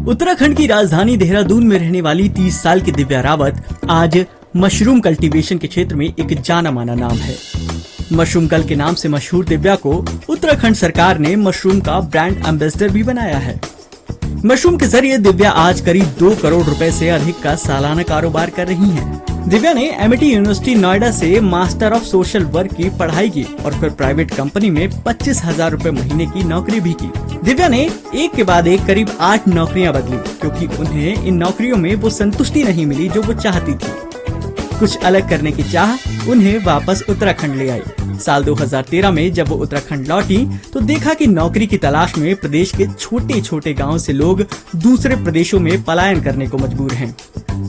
उत्तराखंड की राजधानी देहरादून में रहने वाली 30 साल की दिव्या रावत आज मशरूम कल्टीवेशन के क्षेत्र में एक जाना माना नाम है। मशरूम कल के नाम से मशहूर दिव्या को उत्तराखंड सरकार ने मशरूम का ब्रांड एम्बेसडर भी बनाया है। मशरूम के जरिए दिव्या आज करीब 2 करोड़ रुपए से अधिक का सालाना कारोबार कर रही हैं। दिव्या ने एमिटी यूनिवर्सिटी नोएडा से मास्टर ऑफ सोशल वर्क की पढ़ाई की और फिर प्राइवेट कंपनी में 25,000 रुपए महीने की नौकरी भी की। दिव्या ने एक के बाद एक करीब 8 नौकरियां बदली क्योंकि उन्हें इन नौकरियों में वो संतुष्टि नहीं मिली जो वो चाहती थी। कुछ अलग करने की चाह उन्हें वापस उत्तराखंड ले आई। साल 2013 में जब वो उत्तराखंड लौटी तो देखा कि नौकरी की तलाश में प्रदेश के छोटे छोटे गाँव से लोग दूसरे प्रदेशों में पलायन करने को मजबूर हैं।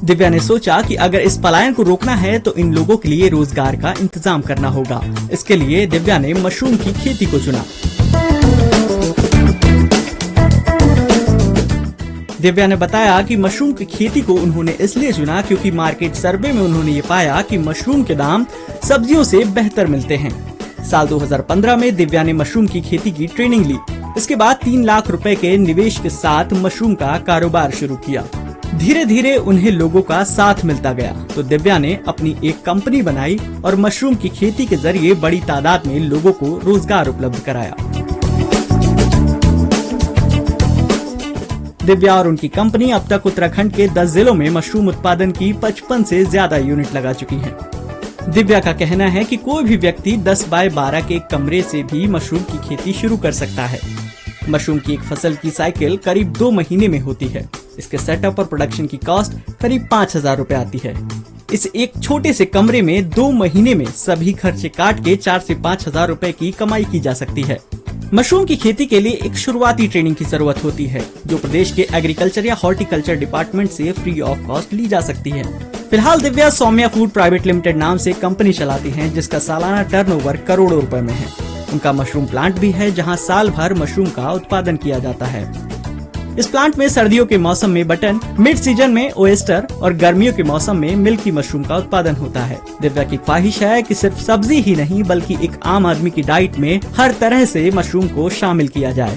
दिव्या ने सोचा कि अगर इस पलायन को रोकना है तो इन लोगों के लिए रोजगार का इंतजाम करना होगा। इसके लिए दिव्या ने मशरूम की खेती को चुना। दिव्या ने बताया कि मशरूम की खेती को उन्होंने इसलिए चुना क्योंकि मार्केट सर्वे में उन्होंने ये पाया कि मशरूम के दाम सब्जियों से बेहतर मिलते हैं। साल 2015 में दिव्या ने मशरूम की खेती की ट्रेनिंग ली। इसके बाद 3 लाख रुपए के निवेश के साथ मशरूम का कारोबार शुरू किया। धीरे धीरे उन्हें लोगों का साथ मिलता गया तो दिव्या ने अपनी एक कंपनी बनाई और मशरूम की खेती के जरिए बड़ी तादाद में लोगों को रोजगार उपलब्ध कराया। दिव्या और उनकी कंपनी अब तक उत्तराखंड के 10 जिलों में मशरूम उत्पादन की 55 से ज्यादा यूनिट लगा चुकी हैं। दिव्या का कहना है कि कोई भी व्यक्ति 10 बाय 12 के कमरे से भी मशरूम की खेती शुरू कर सकता है। मशरूम की एक फसल की साइकिल करीब 2 महीने में होती है। इसके सेटअप और प्रोडक्शन की कॉस्ट करीब 5,000 रुपए आती है। इस एक छोटे से कमरे में 2 महीने में सभी खर्चे काट के 4 से 5,000 रुपए की कमाई की जा सकती है। मशरूम की खेती के लिए एक शुरुआती ट्रेनिंग की जरूरत होती है जो प्रदेश के एग्रीकल्चर या हॉर्टिकल्चर डिपार्टमेंट से फ्री ऑफ कॉस्ट ली जा सकती है। फिलहाल Divya Saumya food private limited नाम से कंपनी चलाती हैं जिसका सालाना टर्नओवर करोड़ों रुपए में है। उनका मशरूम प्लांट भी है जहां साल भर मशरूम का उत्पादन किया जाता है। इस प्लांट में सर्दियों के मौसम में बटन, मिड सीजन में ओएस्टर और गर्मियों के मौसम में मिल्की मशरूम का उत्पादन होता है। दिव्या की ख्वाहिश है कि सिर्फ सब्जी ही नहीं बल्कि एक आम आदमी की डाइट में हर तरह से मशरूम को शामिल किया जाए।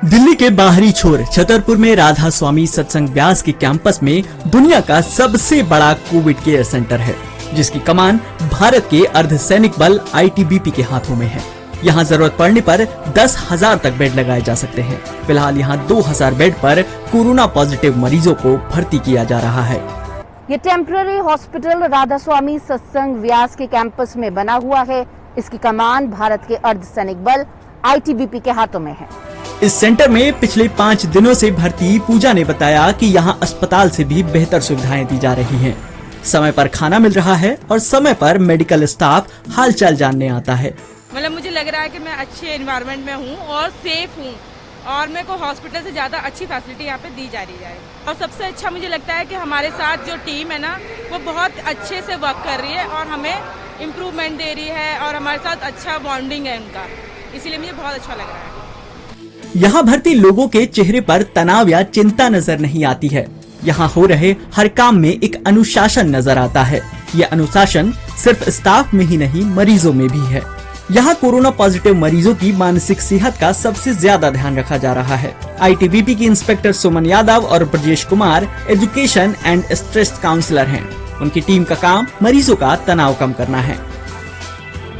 दिल्ली के बाहरी छोर छतरपुर में राधा स्वामी सत्संग व्यास के कैंपस में दुनिया का सबसे बड़ा कोविड केयर सेंटर है जिसकी कमान भारत के अर्धसैनिक बल आईटीबीपी के हाथों में है। यहाँ जरूरत पड़ने पर 10,000 तक बेड लगाए जा सकते हैं। फिलहाल यहाँ 2,000 बेड पर कोरोना पॉजिटिव मरीजों को भर्ती किया जा रहा है। ये टेम्पररी हॉस्पिटल राधा स्वामी सत्संग व्यास के कैंपस में बना हुआ है। इसकी कमान भारत के अर्धसैनिक बल आईटीबीपी के हाथों में है। इस सेंटर में पिछले 5 दिनों से भर्ती पूजा ने बताया कि यहाँ अस्पताल से भी बेहतर सुविधाएं दी जा रही हैं। समय पर खाना मिल रहा है और समय पर मेडिकल स्टाफ हालचाल जानने आता है। मतलब मुझे लग रहा है कि मैं अच्छे एनवायरनमेंट में हूँ और सेफ हूँ और मेरे को हॉस्पिटल से ज़्यादा अच्छी फैसिलिटी यहाँ पे दी जा रही है। और सबसे अच्छा मुझे लगता है कि हमारे साथ जो टीम है ना वो बहुत अच्छे से वर्क कर रही है और हमें इम्प्रूवमेंट दे रही है और हमारे साथ अच्छा बॉन्डिंग है उनका, इसीलिए मुझे बहुत अच्छा लग रहा है। यहाँ भर्ती लोगों के चेहरे पर तनाव या चिंता नजर नहीं आती है। यहाँ हो रहे हर काम में एक अनुशासन नजर आता है। ये अनुशासन सिर्फ स्टाफ में ही नहीं मरीजों में भी है। यहाँ कोरोना पॉजिटिव मरीजों की मानसिक सेहत का सबसे ज्यादा ध्यान रखा जा रहा है। आईटीबीपी की इंस्पेक्टर सुमन यादव और Brajesh Kumar education and stress counsellor हैं। उनकी टीम का काम मरीजों का तनाव कम करना है।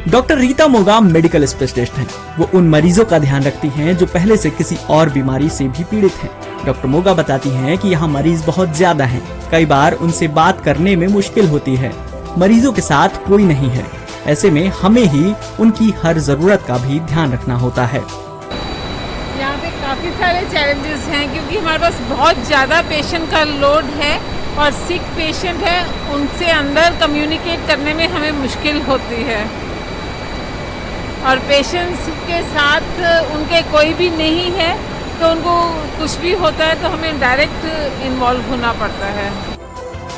Doctor Rita Moga medical specialist हैं। वो उन मरीजों का ध्यान रखती हैं जो पहले से किसी और बीमारी से भी पीड़ित हैं। डॉक्टर मोगा बताती हैं कि यहाँ मरीज बहुत ज्यादा हैं। कई बार उनसे बात करने में मुश्किल होती है। मरीजों के साथ कोई नहीं है। ऐसे में हमें ही उनकी हर जरूरत का भी ध्यान रखना होता है। यहाँ पे काफी सारे चैलेंजेस हैं क्योंकि हमारे पास बहुत ज्यादा पेशेंट का लोड है और सिक पेशेंट है, उनसे अंदर कम्युनिकेट करने में हमें मुश्किल होती है और पेशेंट्स के साथ उनके कोई भी नहीं है तो उनको कुछ भी होता है तो हमें डायरेक्ट इन्वॉल्व होना पड़ता है।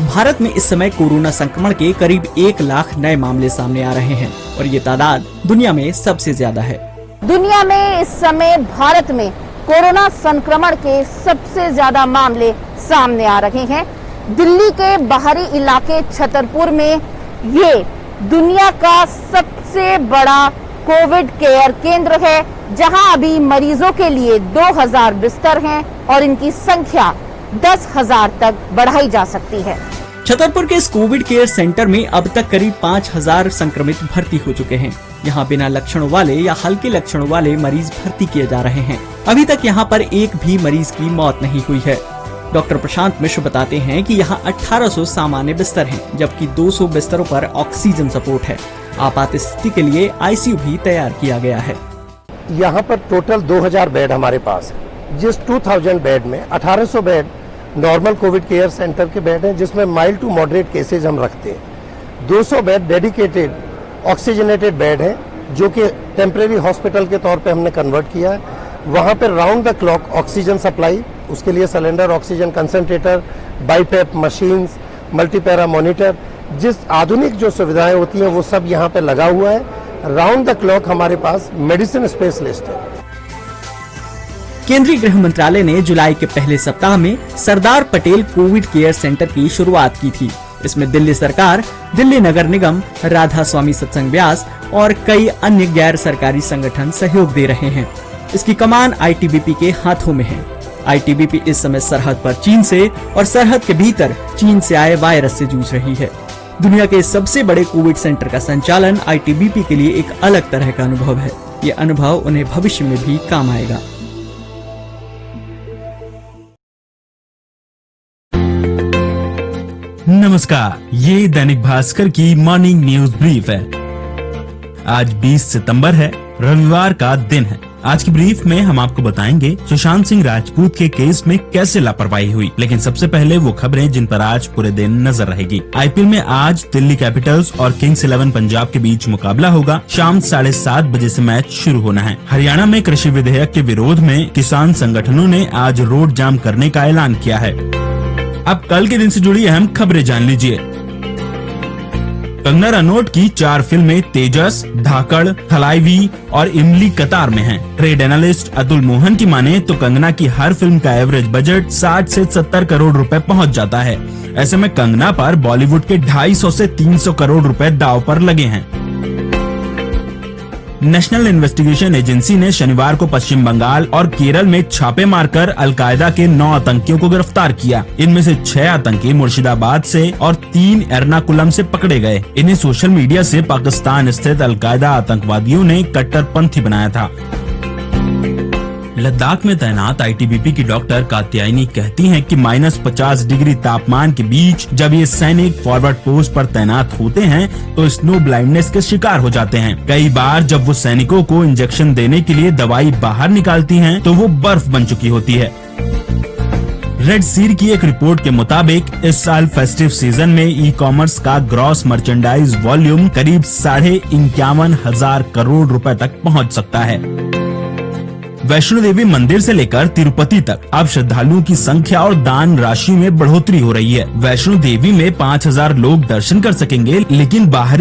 भारत में इस समय कोरोना संक्रमण के करीब 1 लाख नए मामले सामने आ रहे हैं और ये तादाद दुनिया में सबसे ज्यादा है। दुनिया में इस समय भारत में कोरोना संक्रमण के सबसे ज्यादा मामले सामने आ रहे हैं। दिल्ली के बाहरी इलाके छतरपुर में ये दुनिया का सबसे बड़ा कोविड केयर केंद्र है, जहां अभी मरीजों के लिए 2000 बिस्तर हैं और इनकी संख्या 10,000 तक बढ़ाई जा सकती है। छतरपुर के इस कोविड केयर सेंटर में अब तक करीब 5000 संक्रमित भर्ती हो चुके हैं। यहाँ बिना लक्षणों वाले या हल्के लक्षणों वाले मरीज भर्ती किए जा रहे हैं। अभी तक यहाँ पर एक भी मरीज की मौत नहीं हुई है। डॉक्टर प्रशांत मिश्र बताते हैं कि यहाँ 1800 सामान्य बिस्तर हैं, जबकि 200 बिस्तरों पर ऑक्सीजन सपोर्ट है। आपात स्थिति के लिए आईसीयू भी तैयार किया गया है। यहाँ पर टोटल 2000 बेड हमारे पास है, जिस 2000 बेड में 1800 bed normal Covid care centre के बेड हैं, जिसमें माइल्ड टू मॉडरेट केसेज हम रखते हैं। 200 बेड डेडिकेटेड ऑक्सीजनेटेड बेड हैं, जो कि टेम्परेरी हॉस्पिटल के तौर पे हमने कन्वर्ट किया है। वहाँ पर round the clock oxygen supply, उसके लिए cylinder, oxygen concentrator, BiPAP machines, multipara monitor, जिस आधुनिक जो सुविधाएं होती हैं वो सब यहाँ पे लगा हुआ है। राउंड द क्लॉक हमारे पास मेडिसिन स्पेशलिस्ट है। केंद्रीय गृह मंत्रालय ने जुलाई के पहले सप्ताह में Sardar Patel Covid care centre की शुरुआत की थी। इसमें दिल्ली सरकार, दिल्ली नगर निगम, राधा स्वामी सत्संग व्यास और कई अन्य गैर सरकारी संगठन सहयोग दे रहे हैं। इसकी कमान आईटीबीपी के हाथों में है। आईटीबीपी इस समय सरहद पर चीन से और सरहद के भीतर चीन से आए वायरस से जूझ रही है। दुनिया के सबसे बड़े कोविड सेंटर का संचालन आईटीबीपी के लिए एक अलग तरह का अनुभव है। ये अनुभव उन्हें भविष्य में भी काम आएगा। नमस्कार, ये दैनिक भास्कर की मॉर्निंग न्यूज ब्रीफ है। आज 20 सितंबर है, रविवार का दिन है। आज की ब्रीफ में हम आपको बताएंगे सुशांत सिंह राजपूत के केस में कैसे लापरवाही हुई। लेकिन सबसे पहले वो खबरें जिन पर आज पूरे दिन नजर रहेगी। आईपीएल में आज दिल्ली कैपिटल्स और किंग्स 11 पंजाब के बीच मुकाबला होगा। शाम 7:30 बजे से मैच शुरू होना है। हरियाणा में कृषि विधेयक के विरोध में किसान संगठनों ने आज रोड जाम करने का ऐलान किया है। अब कल के दिन से जुड़ी अहम खबरें जान लीजिए। कंगना रनौत की 4 फिल्में तेजस, धाकड़, थलाईवी और इमली कतार में हैं। ट्रेड एनालिस्ट अतुल मोहन की माने तो कंगना की हर फिल्म का एवरेज बजट 60 से 70 करोड़ रुपए पहुंच जाता है। ऐसे में कंगना पर बॉलीवुड के 250 से 300 करोड़ रुपए दांव पर लगे हैं। नेशनल इन्वेस्टिगेशन एजेंसी ने शनिवार को पश्चिम बंगाल और केरल में छापे मारकर अलकायदा के 9 आतंकियों को गिरफ्तार किया। इनमें से 6 आतंकी मुर्शिदाबाद से और 3 एर्नाकुलम से पकड़े गए। इन्हें सोशल मीडिया से पाकिस्तान स्थित अलकायदा आतंकवादियों ने कट्टरपंथी बनाया था। लद्दाख में तैनात आईटीबीपी की डॉक्टर कात्यायनी कहती हैं कि -50 डिग्री तापमान के बीच जब ये सैनिक फॉरवर्ड पोस्ट पर तैनात होते हैं तो स्नो ब्लाइंडनेस के शिकार हो जाते हैं। कई बार जब वो सैनिकों को इंजेक्शन देने के लिए दवाई बाहर निकालती हैं तो वो बर्फ बन चुकी होती है। रेड सीर की एक रिपोर्ट के मुताबिक इस साल फेस्टिव सीजन में ई कॉमर्स का ग्रॉस मर्चेंडाइज वॉल्यूम करीब 51,500 करोड़ रुपए तक पहुंच सकता है। वैष्णो देवी मंदिर से लेकर तिरुपति तक अब श्रद्धालुओं की संख्या और दान राशि में बढ़ोतरी हो रही है। वैष्णो देवी में 5000 लोग दर्शन कर सकेंगे, लेकिन बाहरी